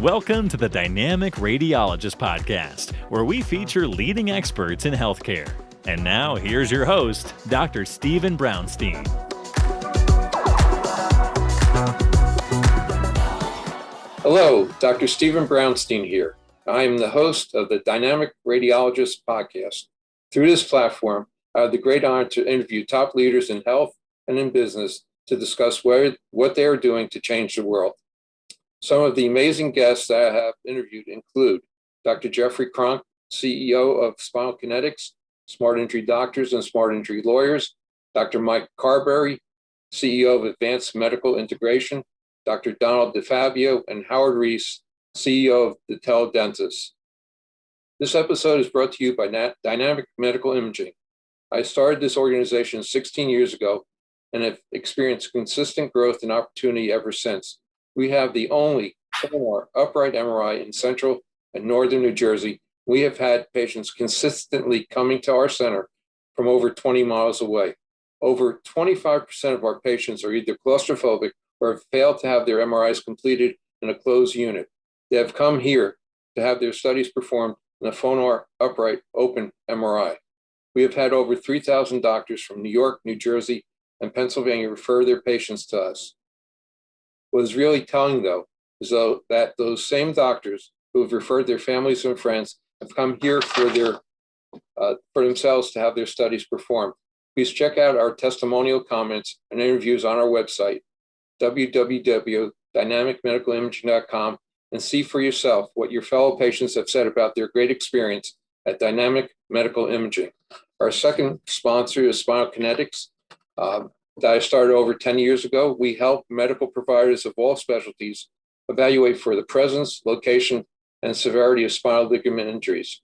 Welcome to the Dynamic Radiologist Podcast, where we feature leading experts in healthcare. And now, here's your host, Dr. Stephen Brownstein. Hello, Dr. Stephen Brownstein here. I am the host of the Dynamic Radiologist Podcast. Through this platform, I have the great honor to interview top leaders in health and in business to discuss what they are doing to change the world. Some of the amazing guests that I have interviewed include Dr. Jeffrey Kronk, CEO of Spinal Kinetics, Smart Injury Doctors and Smart Injury Lawyers, Dr. Mike Carberry, CEO of Advanced Medical Integration, Dr. Donald DeFabio, and Howard Reese, CEO of the Teledentist. This episode is brought to you by Dynamic Medical Imaging. I started this organization 16 years ago and have experienced consistent growth and opportunity ever since. We have the only upright MRI in central and northern New Jersey. We have had patients consistently coming to our center from over 20 miles away. Over 25% of our patients are either claustrophobic or have failed to have their MRIs completed in a closed unit. They have come here to have their studies performed in a phonar upright open MRI. We have had over 3,000 doctors from New York, New Jersey, and Pennsylvania refer their patients to us. What is really telling, though, is that those same doctors who have referred their families and friends have come here for themselves to have their studies performed. Please check out our testimonial comments and interviews on our website, www.dynamicmedicalimaging.com, and see for yourself what your fellow patients have said about their great experience at Dynamic Medical Imaging. Our second sponsor is Spinal Kinetics. That I started over 10 years ago. We help medical providers of all specialties evaluate for the presence, location, and severity of spinal ligament injuries.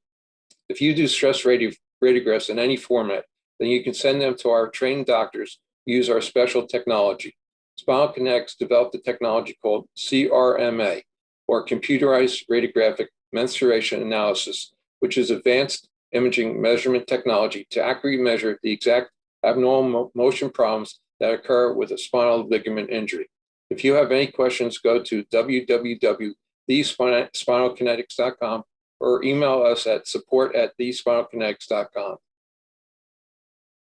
If you do stress radiographs in any format, then you can send them to our trained doctors who use our special technology. Spinal Kinetics developed a technology called CRMA, or Computerized Radiographic Mensuration Analysis, which is advanced imaging measurement technology to accurately measure the exact abnormal motion problems that occur with a spinal ligament injury. If you have any questions, go to www.thespinalkinetics.com or email us at support@thespinalkinetics.com.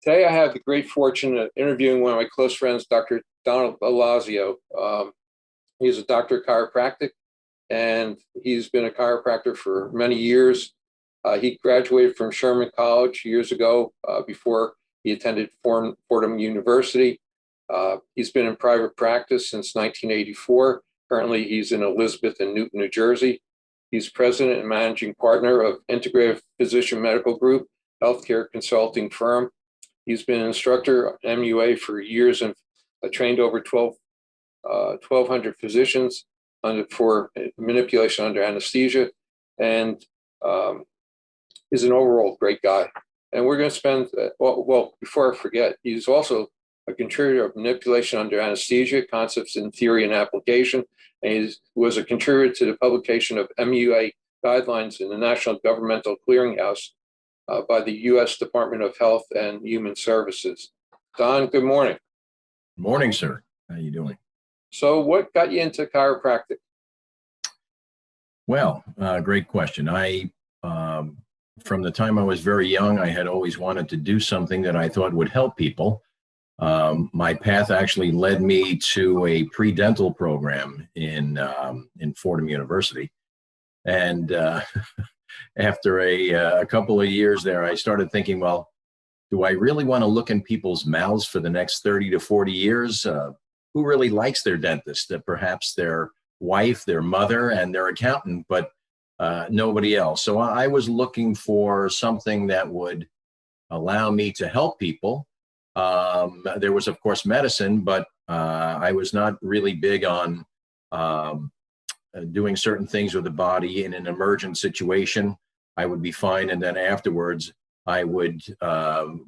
Today, I have the great fortune of interviewing one of my close friends, Dr. Donald Olazio. He's a doctor of chiropractic, and he's been a chiropractor for many years. He graduated from Sherman College years ago before he attended Fordham University. He's been in private practice since 1984. Currently, he's in Elizabeth and Newton, New Jersey. He's president and managing partner of Integrative Physician Medical Group, healthcare consulting firm. He's been an instructor MUA for years and trained over 1,200 physicians for manipulation under anesthesia, and is an overall great guy. And we're going to spend, before I forget, he's also a contributor of manipulation under anesthesia, concepts in theory and application, and he was a contributor to the publication of MUA guidelines in the National Governmental Clearinghouse by the U.S. Department of Health and Human Services. Don, good morning. Good morning, sir. How are you doing? So what got you into chiropractic? Well, great question. From the time I was very young, I had always wanted to do something that I thought would help people. My path actually led me to a pre-dental program in Fordham University. And after a couple of years there, I started thinking, well, do I really want to look in people's mouths for the next 30 to 40 years? Who really likes their dentist? Perhaps their wife, their mother, and their accountant, but nobody else. So I was looking for something that would allow me to help people. There was, of course, medicine, but I was not really big on doing certain things with the body in an emergent situation. I would be fine, and then afterwards I would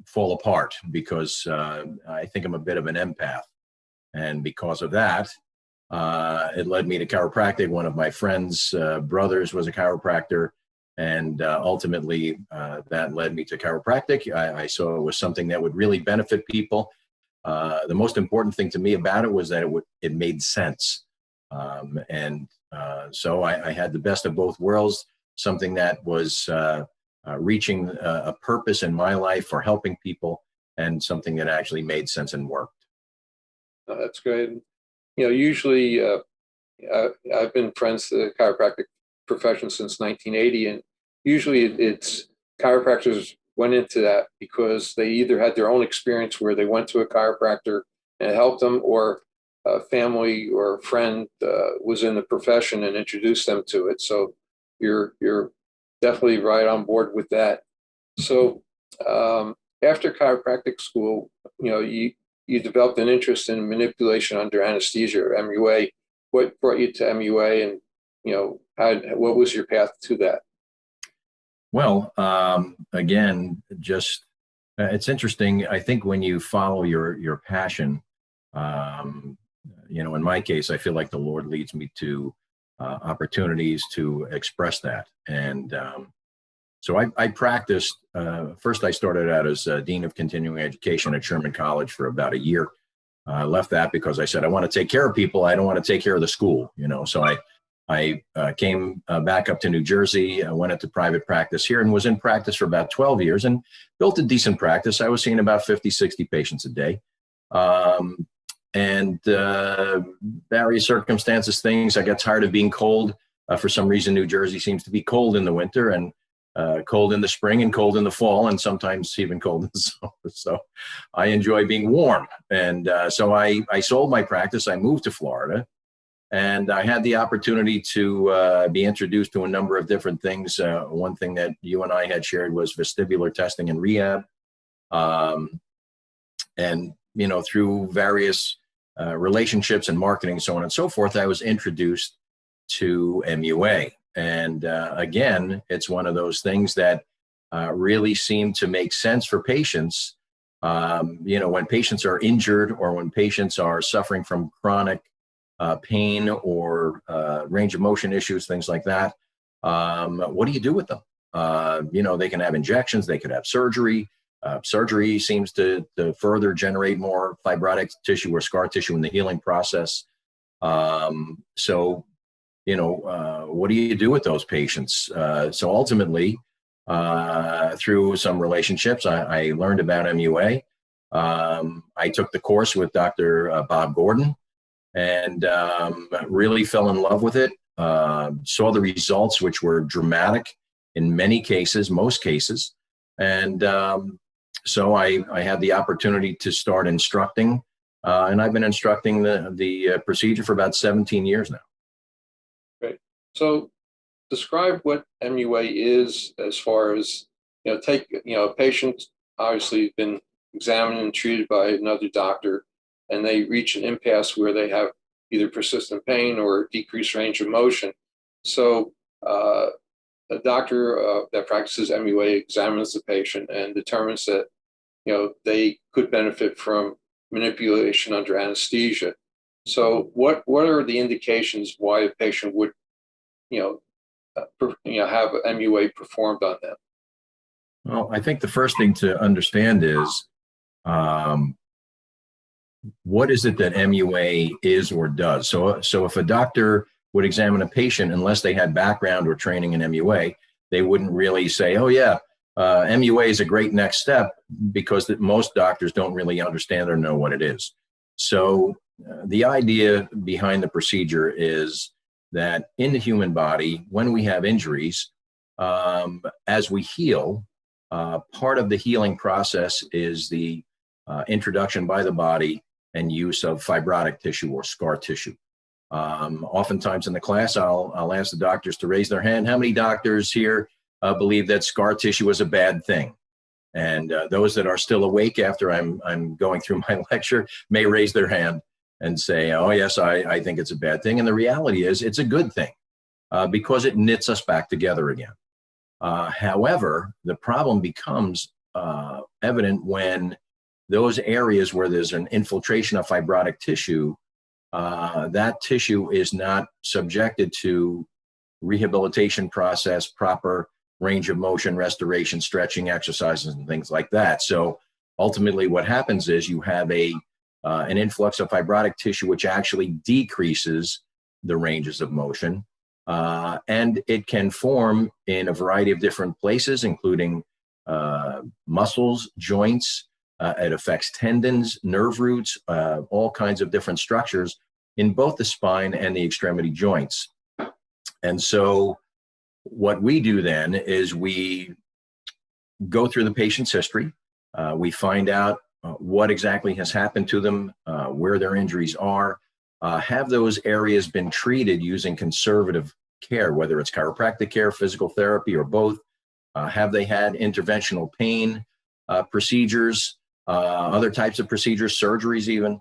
fall apart because I think I'm a bit of an empath. And because of that, it led me to chiropractic. One of my friend's brothers was a chiropractor, and ultimately that led me to chiropractic. I saw it was something that would really benefit people. The most important thing to me about it was that it made sense. And So I had the best of both worlds, something that was reaching a purpose in my life for helping people, and something that actually made sense and worked. That's great. Usually I've been friends with the chiropractic profession since 1980, and usually it's chiropractors went into that because they either had their own experience where they went to a chiropractor and it helped them, or a family or a friend was in the profession and introduced them to it. So you're definitely right on board with that. So after chiropractic school, you developed an interest in manipulation under anesthesia, or MUA. What brought you to MUA, and what was your path to that? Well, again, just it's interesting. I think when you follow your passion, in my case, I feel like the Lord leads me to opportunities to express that. And so I practiced. First, I started out as Dean of Continuing Education at Sherman College for about a year. I left that because I said, I want to take care of people. I don't want to take care of the school, So I came back up to New Jersey. I went into private practice here and was in practice for about 12 years and built a decent practice. I was seeing about 50, 60 patients a day. And various circumstances, things. I got tired of being cold. For some reason, New Jersey seems to be cold in the winter, and cold in the spring, and cold in the fall, and sometimes even cold in the summer. So I enjoy being warm. And so I sold my practice. I moved to Florida, and I had the opportunity to be introduced to a number of different things. One thing that you and I had shared was vestibular testing and rehab. And, through various relationships and marketing, so on and so forth, I was introduced to MUA. And again, it's one of those things that really seem to make sense for patients. When patients are injured, or when patients are suffering from chronic pain or range of motion issues, things like that, what do you do with them? They can have injections, they could have surgery. Surgery seems to further generate more fibrotic tissue or scar tissue in the healing process. What do you do with those patients? So ultimately, through some relationships, I learned about MUA. I took the course with Dr. Bob Gordon, and really fell in love with it. Saw the results, which were dramatic in many cases, most cases. And so I had the opportunity to start instructing, and I've been instructing the procedure for about 17 years now. Great. So describe what MUA is, as far as, take, a patient obviously been examined and treated by another doctor, and they reach an impasse where they have either persistent pain or decreased range of motion. So a doctor that practices MUA examines the patient and determines that, they could benefit from manipulation under anesthesia. So what are the indications why a patient would, have MUA performed on them? Well, I think the first thing to understand is, what is it that MUA is or does? So if a doctor would examine a patient, unless they had background or training in MUA, they wouldn't really say, oh yeah, MUA is a great next step, because most doctors don't really understand or know what it is. So the idea behind the procedure is that in the human body, when we have injuries, as we heal, part of the healing process is the introduction by the body and use of fibrotic tissue or scar tissue. Oftentimes in the class, I'll ask the doctors to raise their hand. How many doctors here believe that scar tissue is a bad thing? And those that are still awake after I'm going through my lecture may raise their hand and say, oh yes, I think it's a bad thing. And the reality is it's a good thing, because it knits us back together again. However, the problem becomes evident when those areas where there's an infiltration of fibrotic tissue, that tissue is not subjected to rehabilitation process, proper range of motion, restoration, stretching exercises, and things like that. So ultimately what happens is you have an influx of fibrotic tissue, which actually decreases the ranges of motion. And it can form in a variety of different places, including muscles, joints. It affects tendons, nerve roots, all kinds of different structures in both the spine and the extremity joints. And so what we do then is we go through the patient's history. We find out what exactly has happened to them, where their injuries are. Have those areas been treated using conservative care, whether it's chiropractic care, physical therapy, or both? Have they had interventional pain procedures, other types of procedures, surgeries even?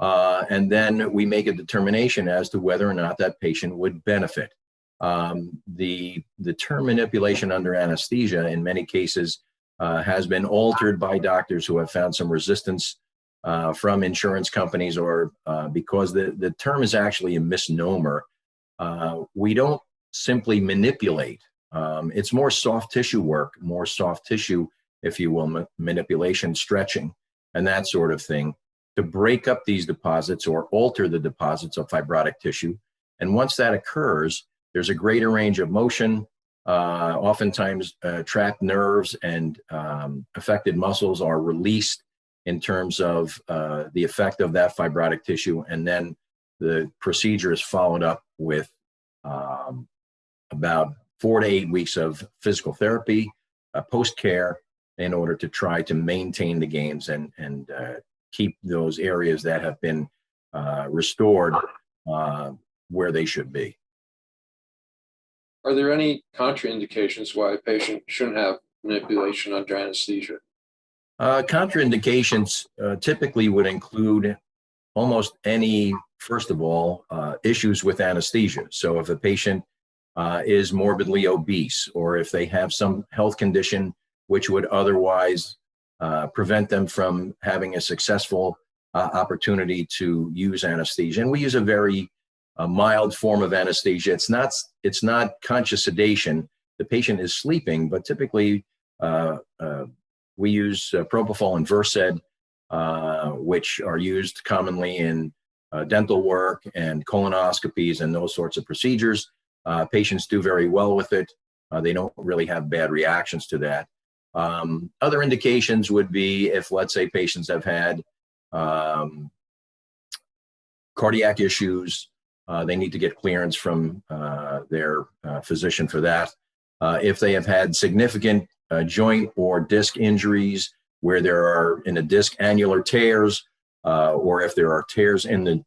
And then we make a determination as to whether or not that patient would benefit. The term manipulation under anesthesia in many cases has been altered by doctors who have found some resistance from insurance companies, or because the term is actually a misnomer. We don't simply manipulate. It's more soft tissue work, more soft tissue, if you will, manipulation, stretching, and that sort of thing, to break up these deposits or alter the deposits of fibrotic tissue. And once that occurs, there's a greater range of motion. Oftentimes, trapped nerves and affected muscles are released in terms of the effect of that fibrotic tissue. And then the procedure is followed up with about 4 to 8 weeks of physical therapy, post-care, in order to try to maintain the gains and keep those areas that have been restored where they should be. Are there any contraindications why a patient shouldn't have manipulation under anesthesia? Contraindications typically would include almost any, first of all, issues with anesthesia. So if a patient is morbidly obese, or if they have some health condition which would otherwise prevent them from having a successful opportunity to use anesthesia. And we use a very mild form of anesthesia. It's not conscious sedation. The patient is sleeping, but typically we use propofol and Versed, which are used commonly in dental work and colonoscopies and those sorts of procedures. Patients do very well with it. They don't really have bad reactions to that. Other indications would be if, let's say, patients have had cardiac issues, they need to get clearance from their physician for that. If they have had significant joint or disc injuries where there are in the disc annular tears, or if there are tears in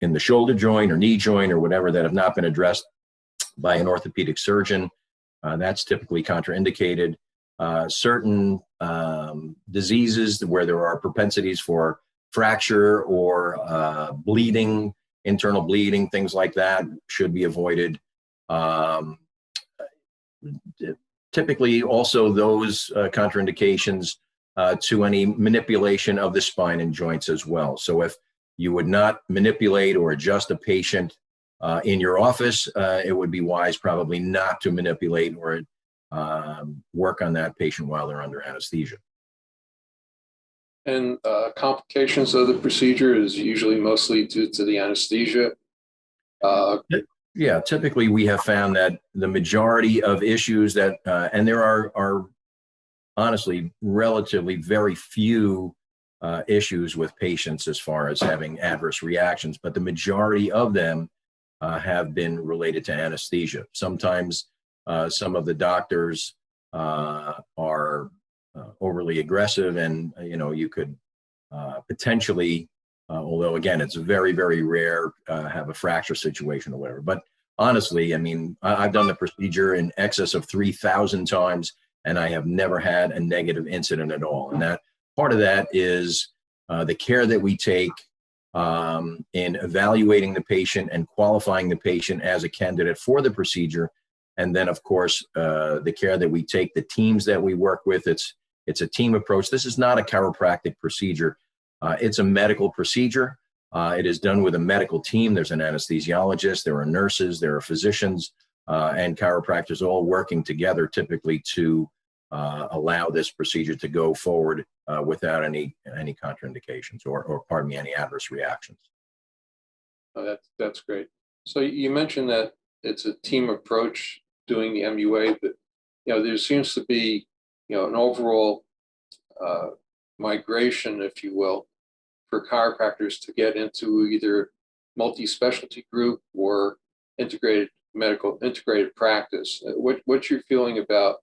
the shoulder joint or knee joint or whatever that have not been addressed by an orthopedic surgeon, that's typically contraindicated. Certain diseases where there are propensities for fracture or bleeding, internal bleeding, things like that should be avoided. Typically also those contraindications to any manipulation of the spine and joints as well. So if you would not manipulate or adjust a patient in your office, it would be wise probably not to manipulate or work on that patient while they're under anesthesia. And complications of the procedure is usually mostly due to the anesthesia. Yeah, typically we have found that the majority of issues that, and there are honestly relatively very few issues with patients as far as having adverse reactions, but the majority of them have been related to anesthesia. Sometimes some of the doctors are overly aggressive, and you could potentially, although again it's very, very rare, have a fracture situation or whatever. But honestly, I mean, I've done the procedure in excess of 3,000 times, and I have never had a negative incident at all. And that part of that is the care that we take in evaluating the patient and qualifying the patient as a candidate for the procedure. And then, of course, the care that we take, the teams that we work with, it's a team approach. This is not a chiropractic procedure. It's a medical procedure. It is done with a medical team. There's an anesthesiologist, there are nurses, there are physicians, and chiropractors all working together typically to allow this procedure to go forward without any contraindications or pardon me, any adverse reactions. Oh, that's great. So you mentioned that it's a team approach doing the MUA, but there seems to be an overall uh, migration, if you will, for chiropractors to get into either multi-specialty group or integrated practice. What's your feeling about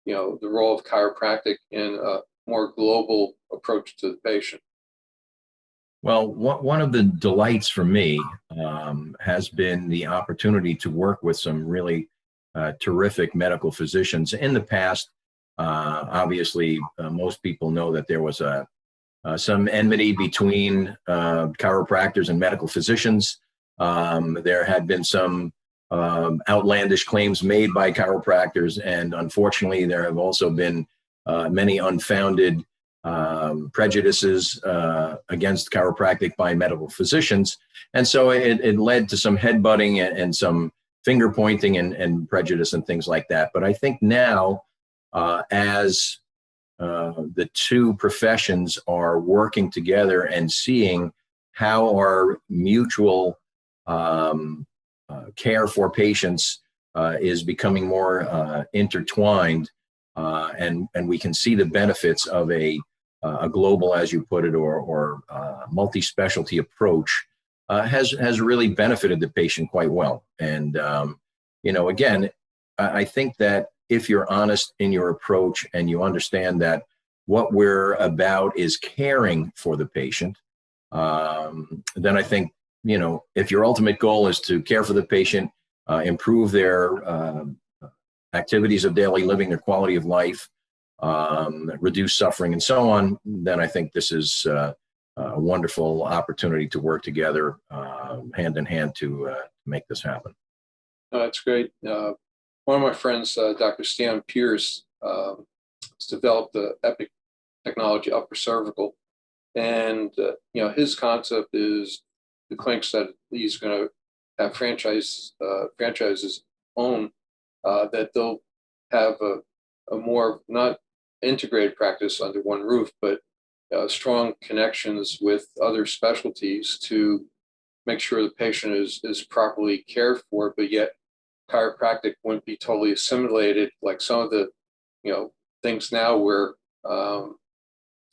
the role of chiropractic in a more global approach to the patient? Well, one of the delights for me has been the opportunity to work with some really terrific medical physicians. In the past, obviously, most people know that there was some enmity between chiropractors and medical physicians. There had been some outlandish claims made by chiropractors, and unfortunately, there have also been many unfounded prejudices against chiropractic by medical physicians. And so it led to some headbutting and some finger pointing and prejudice and things like that. But I think now, as the two professions are working together and seeing how our mutual care for patients is becoming more intertwined, and we can see the benefits of a global, as you put it, or multi-specialty approach, has really benefited the patient quite well. And again, I think that if you're honest in your approach and you understand that what we're about is caring for the patient, then I think, if your ultimate goal is to care for the patient, improve their activities of daily living, their quality of life, reduce suffering, and so on, then I think this is a wonderful opportunity to work together hand in hand to make this happen. That's great. One of my friends, Dr. Stan Pierce, has developed the Epic technology upper cervical, and his concept is the clinics that he's going to have franchises own, that they'll have a more not integrated practice under one roof, but strong connections with other specialties to make sure the patient is properly cared for, but yet chiropractic wouldn't be totally assimilated like some of the things now where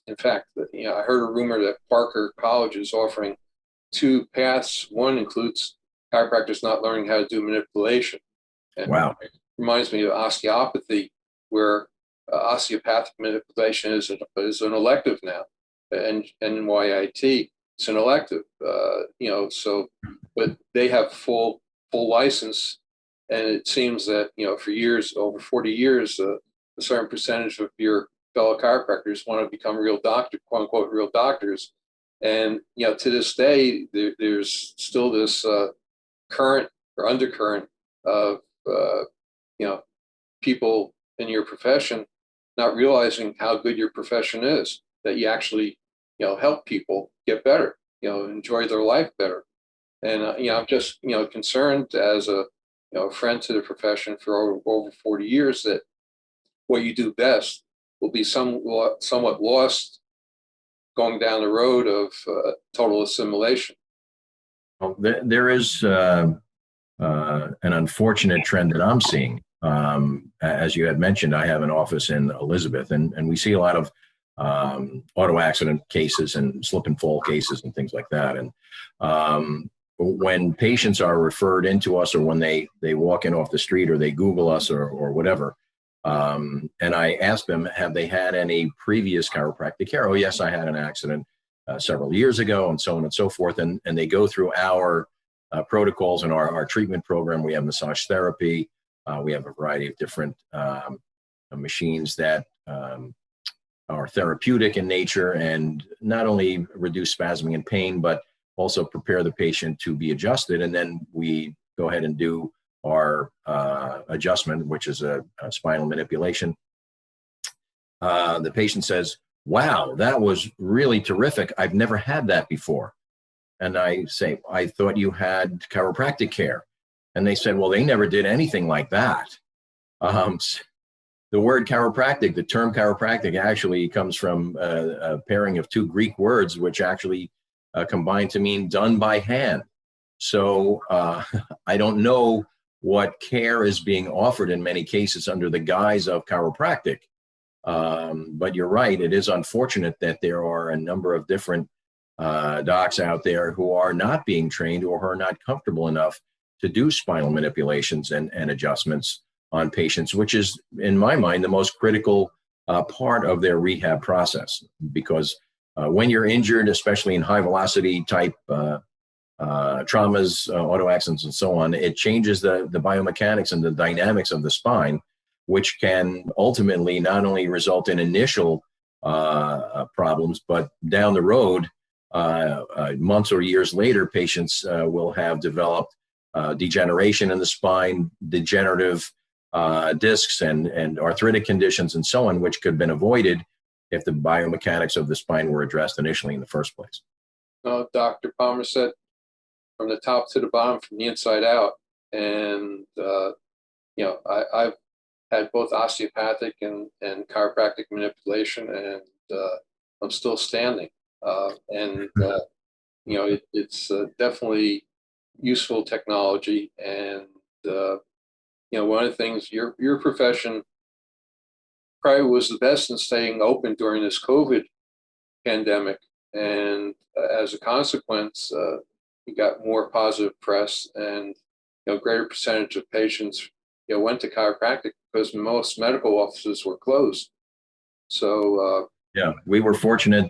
in fact I heard a rumor that Parker College is offering two paths. One includes chiropractors not learning how to do manipulation, and Wow. it reminds me of osteopathy, where osteopathic manipulation is an elective now, and NYIT, it's an elective, so, but they have full license. And it seems that, for years, over 40 years, a certain percentage of your fellow chiropractors want to become real doctor, quote unquote, real doctors. And, to this day, there's still this current or undercurrent of, people in your profession not realizing how good your profession is, that you actually, help people get better, enjoy their life better. And, I'm just, concerned as a friend to the profession for over 40 years that what you do best will be somewhat lost going down the road of total assimilation. Well, there is an unfortunate trend that I'm seeing. As you had mentioned, I have an office in Elizabeth, and we see a lot of auto accident cases and slip and fall cases and things like that. And when patients are referred into us, or when they walk in off the street, or they Google us or whatever, and I ask them, have they had any previous chiropractic care? Oh, yes, I had an accident several years ago, and so on and so forth. And they go through our protocols and our treatment program. We have massage therapy. We have a variety of different machines that are therapeutic in nature and not only reduce spasming and pain, but also prepare the patient to be adjusted. And then we go ahead and do our adjustment, which is a spinal manipulation. The patient says, wow, that was really terrific. I've never had that before. And I say, I thought you had chiropractic care. And they said, well, they never did anything like that. The word chiropractic, the term chiropractic, actually comes from a pairing of two Greek words, which actually combine to mean done by hand. So I don't know what care is being offered in many cases under the guise of chiropractic. But you're right, it is unfortunate that there are a number of different docs out there who are not being trained or who are not comfortable enough to do spinal manipulations and adjustments on patients, which is, in my mind, the most critical part of their rehab process. Because when you're injured, especially in high velocity type traumas, auto accidents, and so on, it changes the biomechanics and the dynamics of the spine, which can ultimately not only result in initial problems, but down the road, months or years later, patients will have developed degeneration in the spine, degenerative discs and arthritic conditions and so on, which could have been avoided if the biomechanics of the spine were addressed initially in the first place. Dr. Palmer said from the top to the bottom, from the inside out. And, I've had both osteopathic and chiropractic manipulation, and I'm still standing. It's definitely useful technology. And, one of the things your profession probably was the best in staying open during this COVID pandemic. And as a consequence, you got more positive press, and greater percentage of patients went to chiropractic because most medical offices were closed. So yeah, we were fortunate.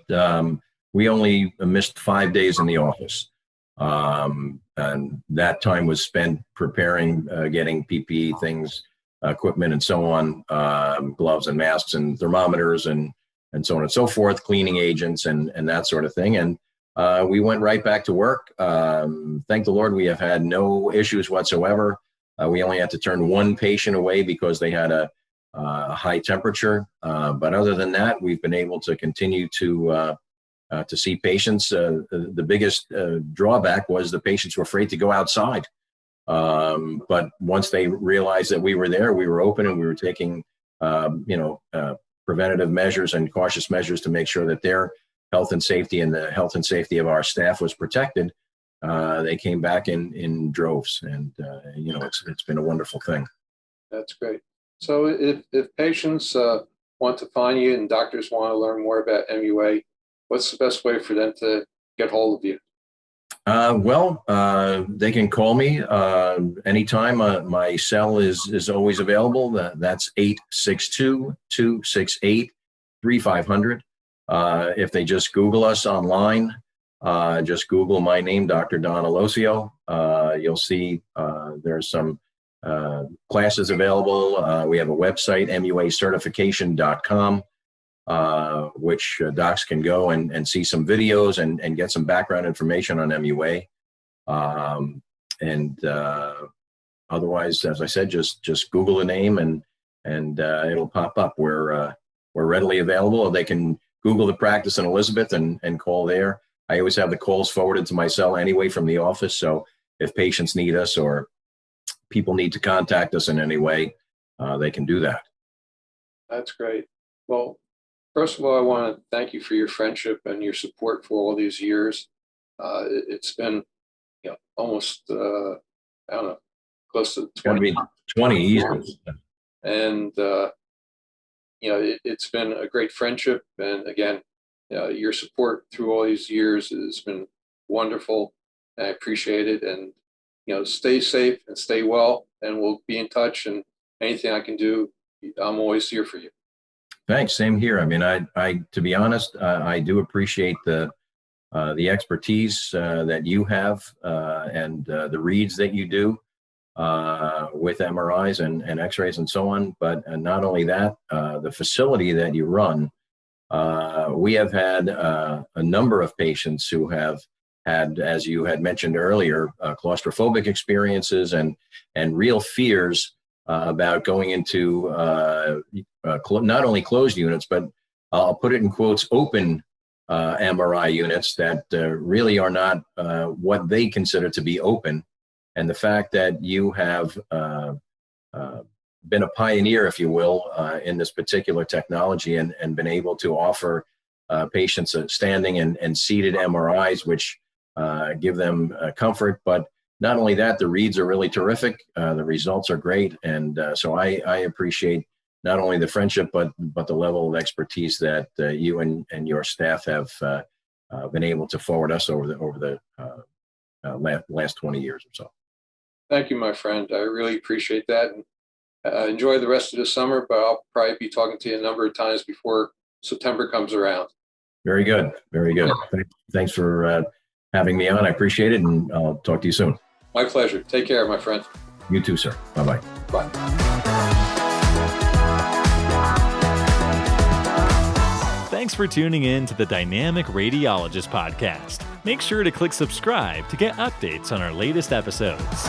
We only missed 5 days in the office, and that time was spent preparing, getting PPE things, equipment, and so on, gloves and masks and thermometers and so on and so forth, cleaning agents and that sort of thing. And we went right back to work. Thank the Lord, we have had no issues whatsoever. We only had to turn one patient away because they had a high temperature. But other than that, we've been able to continue to see patients. The biggest drawback was the patients were afraid to go outside. But once they realized that we were there, we were open, and we were taking, preventative measures and cautious measures to make sure that their health and safety and the health and safety of our staff was protected. They came back in droves, and it's been a wonderful thing. That's great. So if patients want to find you and doctors want to learn more about MUA, what's the best way for them to get hold of you? They can call me anytime. My cell is always available. That's 862-268-3500. If they just Google us online, just Google my name, Dr. Donald Olazio. You'll see there's some classes available. We have a website, MUAcertification.com, which docs can go and see some videos and get some background information on MUA. Otherwise, as I said, just Google the name and it'll pop up. We're readily available. Or they can Google the practice in Elizabeth and call there. I always have the calls forwarded to my cell anyway from the office. So if patients need us or people need to contact us in any way, they can do that. That's great. Well, first of all, I want to thank you for your friendship and your support for all these years. It's been, almost, I don't know, close to 20 years. And, it's been a great friendship. And again, your support through all these years has been wonderful. And I appreciate it. And, stay safe and stay well, and we'll be in touch. And anything I can do, I'm always here for you. Thanks. Same here. I mean, I to be honest, I do appreciate the expertise that you have and the reads that you do with MRIs and X-rays and so on. But not only that, the facility that you run, we have had a number of patients who have had, as you had mentioned earlier, claustrophobic experiences and real fears about going into not only closed units, but I'll put it in quotes, open MRI units that really are not what they consider to be open. And the fact that you have been a pioneer, if you will, in this particular technology and been able to offer patients standing and seated MRIs, which give them comfort, but not only that, the reads are really terrific. The results are great. And so I appreciate not only the friendship, but the level of expertise that you and your staff have been able to forward us over the last 20 years or so. Thank you, my friend. I really appreciate that. And enjoy the rest of the summer, but I'll probably be talking to you a number of times before September comes around. Very good. Very good. Thanks for having me on. I appreciate it, and I'll talk to you soon. My pleasure. Take care, my friend. You too, sir. Bye-bye. Bye. Thanks for tuning in to the Dynamic Radiologist Podcast. Make sure to click subscribe to get updates on our latest episodes.